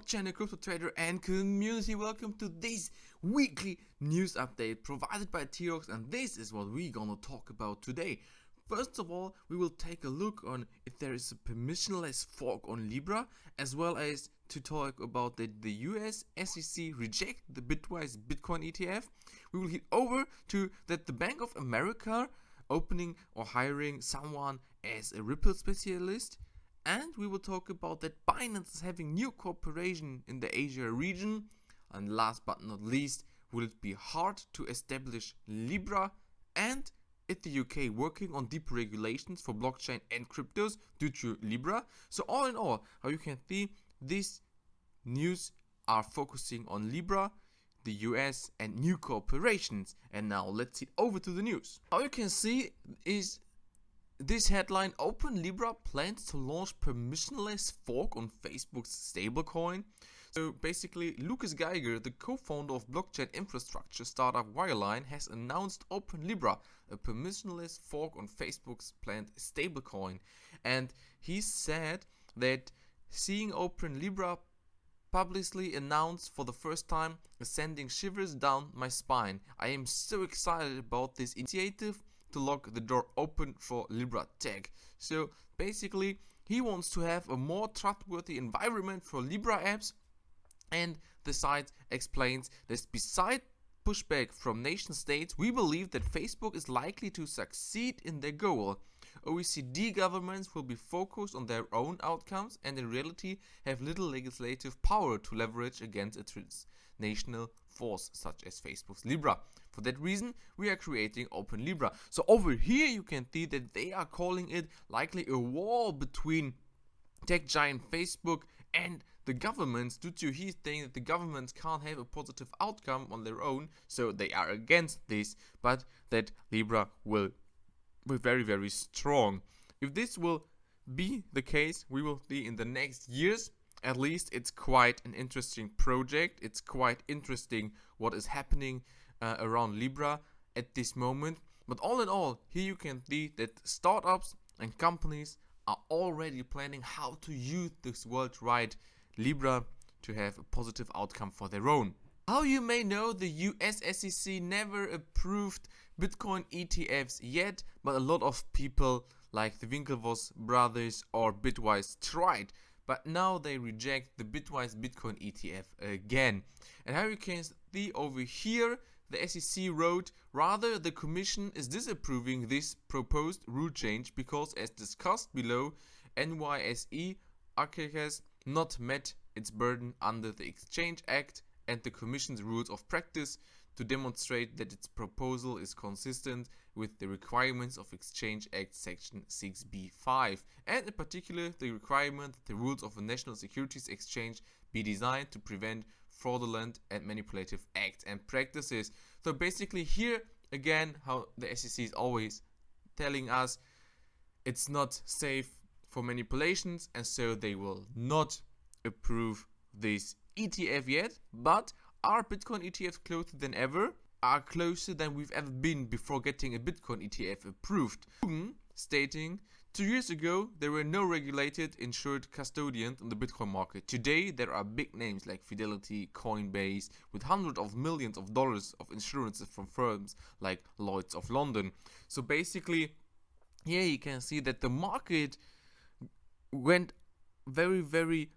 blockchain, a crypto trader and community. Welcome to this weekly news update provided by Teroxx, and this is what we're gonna talk about today. First of all, we will take a look on if there is a permissionless fork on Libra, as well as to talk about that the US SEC reject the Bitwise Bitcoin ETF. We will hit over to that the Bank of America opening or hiring someone as a Ripple specialist. And we will talk about that Binance is having new cooperation in the Asia region. And last but not least, will it be hard to establish Libra? And is the UK working on deeper regulations for blockchain and cryptos due to Libra? So all in all, how you can see, these news are focusing on Libra, the US and new cooperations. And now let's see over to the news. How you can see is this headline: Open Libra plans to launch permissionless fork on Facebook's stablecoin. So basically, Lucas Geiger, the co-founder of blockchain infrastructure startup Wireline, has announced Open Libra, a permissionless fork on Facebook's planned stablecoin. And he said that seeing Open Libra publicly announced for the first time is sending shivers down my spine. I am so excited about this initiative to lock the door open for Libra tech. So basically, he wants to have a more trustworthy environment for Libra apps, and the site explains that beside pushback from nation states, we believe that Facebook is likely to succeed in their goal. OECD governments will be focused on their own outcomes and in reality have little legislative power to leverage against a transnational force such as Facebook's Libra. For that reason, we are creating Open Libra. So over here you can see that they are calling it likely a war between tech giant Facebook and the governments, due to he saying that the governments can't have a positive outcome on their own, so they are against this, but that Libra will be very, very strong. If this will be the case, we will see in the next years. At least it's quite an interesting project. It's quite interesting what is happening around Libra at this moment. But all in all, here you can see that startups and companies are already planning how to use this worldwide Libra to have a positive outcome for their own. How you may know, the US SEC never approved Bitcoin ETFs yet, but a lot of people like the Winklevoss brothers or Bitwise tried. But now they reject the Bitwise Bitcoin ETF again. And how you can see over here, the SEC wrote, rather the Commission is disapproving this proposed rule change because, as discussed below, NYSE has not met its burden under the Exchange Act and the Commission's rules of practice to demonstrate that its proposal is consistent with the requirements of Exchange Act Section 6b(5), and in particular the requirement that the rules of a national securities exchange be designed to prevent fraudulent and manipulative acts and practices. So basically here again, how the SEC is always telling us it's not safe for manipulations, and so they will not approve this ETF yet. But are Bitcoin ETFs closer than ever? Are closer than we've ever been before getting a Bitcoin ETF approved. Stating, 2 years ago there were no regulated insured custodians on the Bitcoin market. Today there are big names like Fidelity, Coinbase, with hundreds of millions of dollars of insurances from firms like Lloyd's of London. So basically here you can see that the market went very, very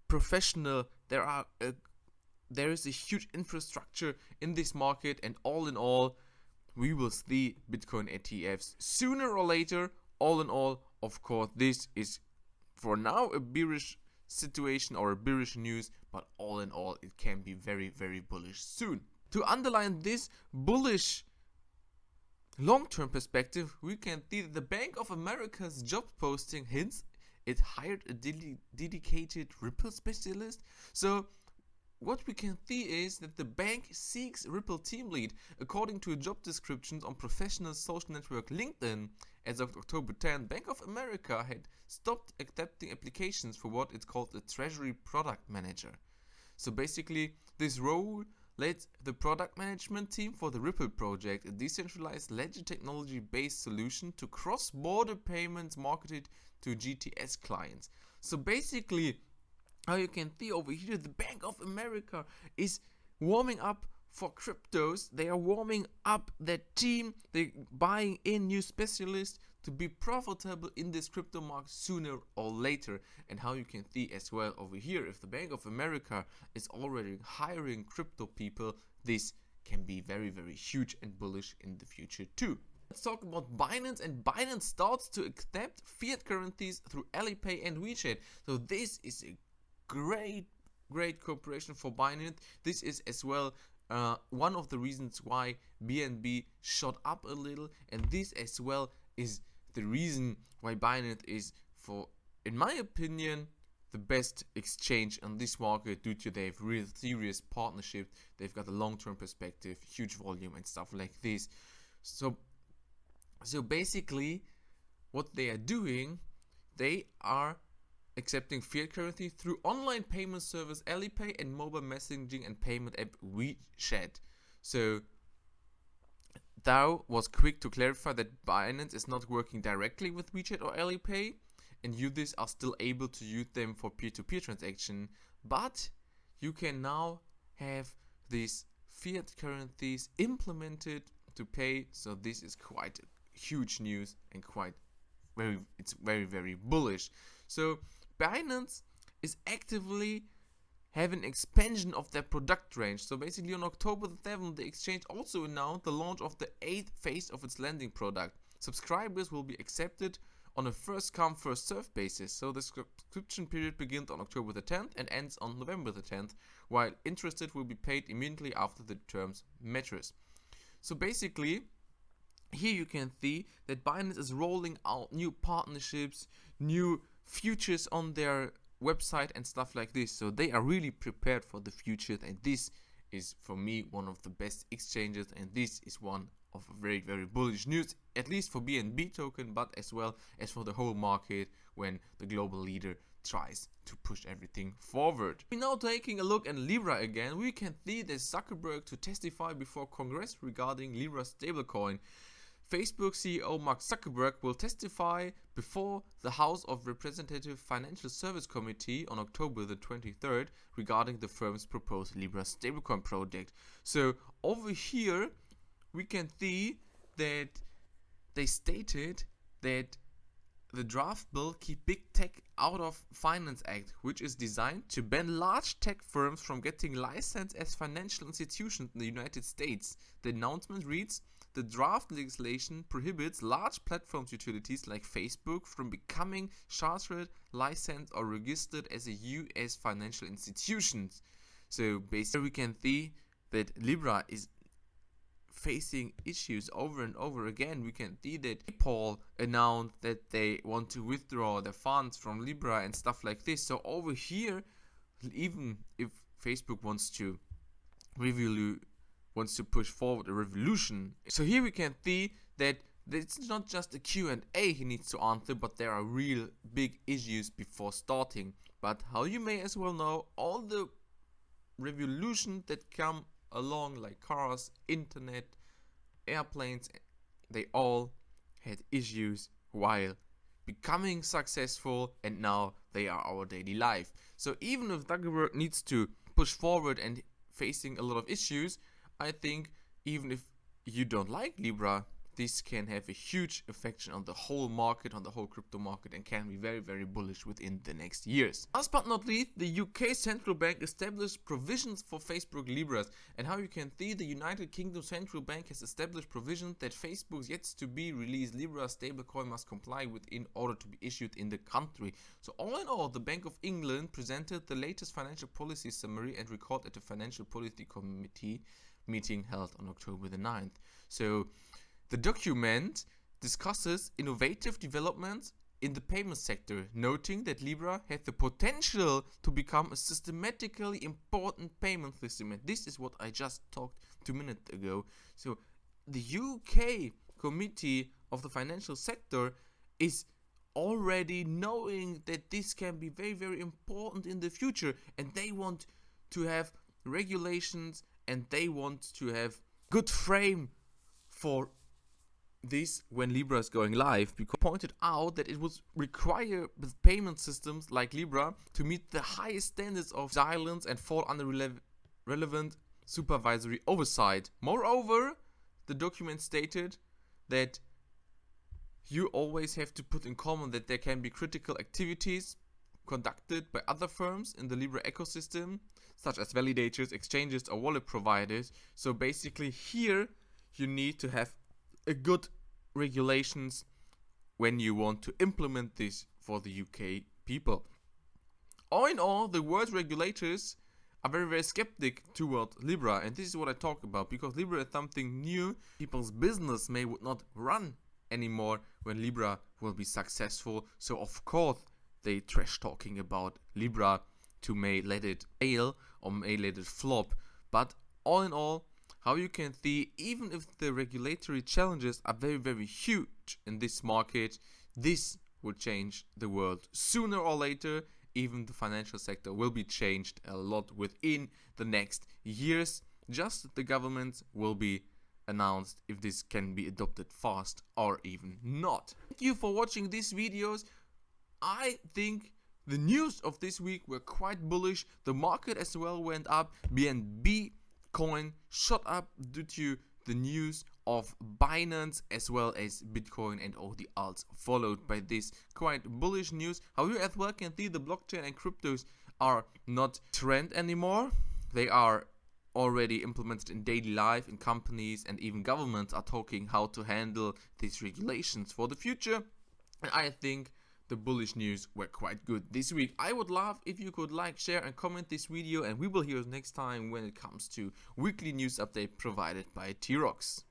professional. There is a huge infrastructure in this market, and all in all, we will see Bitcoin ETFs sooner or later. All in all, of course, this is for now a bearish situation or a bearish news, but all in all, it can be very, very bullish soon. To underline this bullish long-term perspective, we can see that the Bank of America's job posting hints it hired a dedicated Ripple specialist. So what we can see is that the bank seeks Ripple team lead, according to job descriptions on professional social network LinkedIn. As of October 10, Bank of America had stopped accepting applications for what it called a treasury product manager. So basically, this role led the product management team for the Ripple project, a decentralized ledger technology-based solution to cross-border payments marketed to GTS clients. So basically, how you can see over here, the Bank of America is warming up for cryptos. They are warming up their team. They're buying in new specialists to be profitable in this crypto market sooner or later. And how you can see as well over here, if the Bank of America is already hiring crypto people, this can be very, very huge and bullish in the future too. Let's talk about Binance, and Binance starts to accept fiat currencies through Alipay and WeChat. So this is a great cooperation for Binance. This is as well one of the reasons why BNB shot up a little, and this as well is the reason why Binance is, for in my opinion, the best exchange on this market, due to their real serious partnership. They've got a long-term perspective, huge volume and stuff like this. So basically what they are doing, they are accepting fiat currency through online payment service Alipay and mobile messaging and payment app WeChat. So DAO was quick to clarify that Binance is not working directly with WeChat or Alipay, and users are still able to use them for peer-to-peer transaction, but you can now have these fiat currencies implemented to pay. So this is quite huge news and it's very bullish. So Binance is actively having expansion of their product range. So basically on October the 7th, the exchange also announced the launch of the 8th phase of its lending product. Subscribers will be accepted on a first come first serve basis. So the subscription period begins on October the 10th and ends on November the 10th, while interested will be paid immediately after the terms matures. So basically here you can see that Binance is rolling out new partnerships, new futures on their website and stuff like this. So they are really prepared for the future, and this is for me one of the best exchanges, and this is one of very bullish news, at least for BNB token, but as well as for the whole market when the global leader tries to push everything forward. We're now taking a look at Libra again. We can see that Zuckerberg to testify before Congress regarding Libra stablecoin. Facebook CEO Mark Zuckerberg will testify before the House of Representatives Financial Service Committee on October the 23rd regarding the firm's proposed Libra stablecoin project. So over here we can see that they stated that the draft bill keep big tech out of Finance Act, which is designed to ban large tech firms from getting licensed as financial institutions in the United States. The announcement reads: the draft legislation prohibits large platforms utilities like Facebook from becoming chartered, licensed or registered as a US financial institutions. So basically we can see that Libra is facing issues over and over again. We can see that PayPal announced that they want to withdraw their funds from Libra and stuff like this. So over here, even if Facebook wants to push forward a revolution, so here we can see that it's not just a Q&A he needs to answer, but there are real big issues before starting. But how you may as well know, all the revolutions that come along, like cars, internet, airplanes, they all had issues while becoming successful, and now they are our daily life. So even if Zuckerberg needs to push forward and facing a lot of issues, I think even if you don't like Libra, this can have a huge effect on the whole market, on the whole crypto market, and can be very bullish within the next years. Last but not least, the UK Central Bank established provisions for Facebook Libras. And how you can see, the United Kingdom Central Bank has established provisions that Facebook's yet to be released Libra stablecoin must comply with in order to be issued in the country. So all in all, the Bank of England presented the latest financial policy summary and record at the Financial Policy Committee meeting held on October the 9th. So the document discusses innovative developments in the payment sector, noting that Libra has the potential to become a systematically important payment system. And this is what I just talked 2 minutes ago. So the UK Committee of the Financial Sector is already knowing that this can be very important in the future, and they want to have regulations, and they want to have good frame for this when Libra is going live, because it pointed out that it would require with payment systems like Libra to meet the highest standards of silence and fall under relevant supervisory oversight. Moreover, the document stated that you always have to put in common that there can be critical activities conducted by other firms in the Libra ecosystem, such as validators, exchanges, or wallet providers. So basically here you need to have a good regulations when you want to implement this for the UK people. All in all, the world regulators are very skeptic toward Libra, and this is what I talk about, because Libra is something new. People's business may would not run anymore when Libra will be successful. So of course they trash talking about Libra to may let it fail or may let it flop. But all in all, how you can see, even if the regulatory challenges are very huge in this market, this will change the world sooner or later. Even the financial sector will be changed a lot within the next years. Just the government will be announced if this can be adopted fast or even not. Thank you for watching these videos. I think the news of this week were quite bullish. The market as well went up. BNB coin shot up due to the news of Binance, as well as Bitcoin and all the alts followed by this quite bullish news. However, as well can see, the blockchain and cryptos are not trend anymore. They are already implemented in daily life, in companies, and even governments are talking how to handle these regulations for the future. And I think the bullish news were quite good this week. I would love if you could like, share and comment this video, and we will hear us next time when it comes to weekly news update provided by Teroxx.